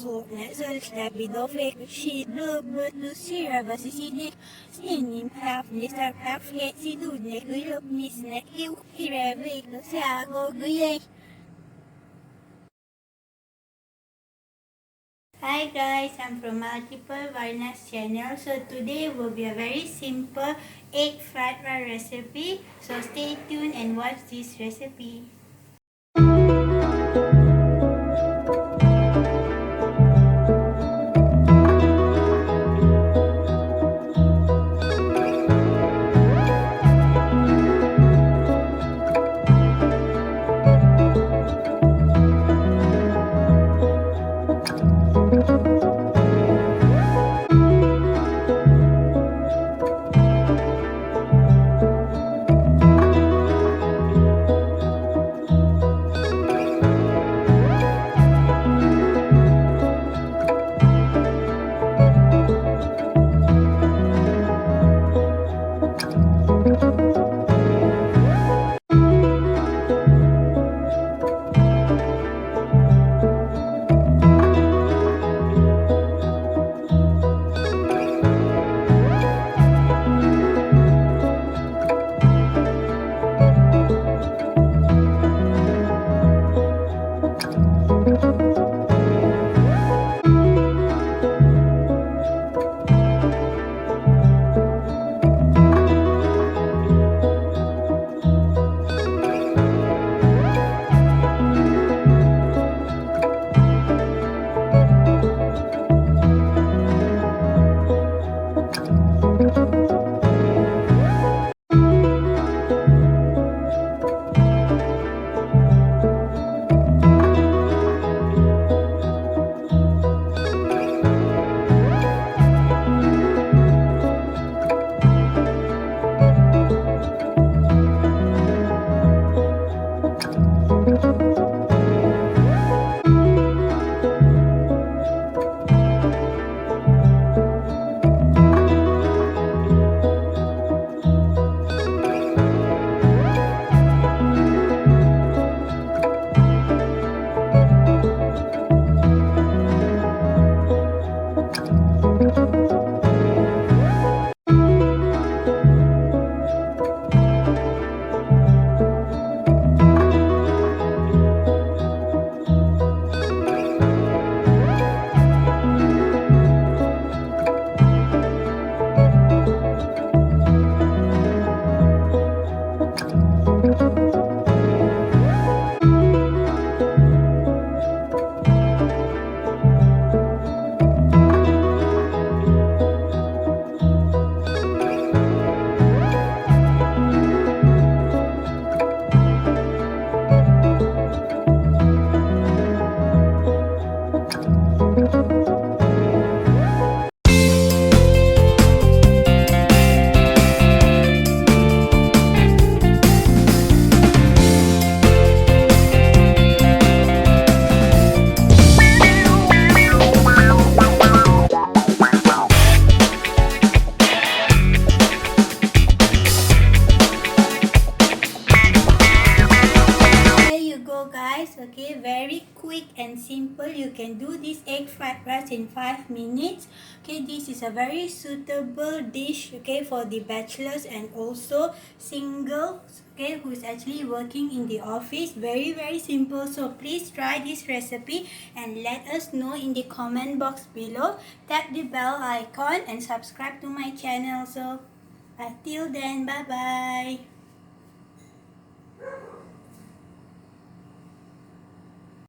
soğuk sözler bir dofek şidlu butlu sıra basisidik Sinim hafnisar hafnet sidudne gülüp misnek iu hirevik sago gıyek. Hi guys, I'm from Multiplewarnas channel. So today will be a very simple egg fried rice recipe. So stay tuned and watch this recipe. Okay, very quick and simple. You can do this egg fried rice in 5 minutes. Okay, this is a very suitable dish, okay, for the bachelors and also singles, okay, who is actually working in the office. Very simple. So please try this recipe and let us know in the comment box below. Tap the bell icon and subscribe to my channel. So until then, bye bye.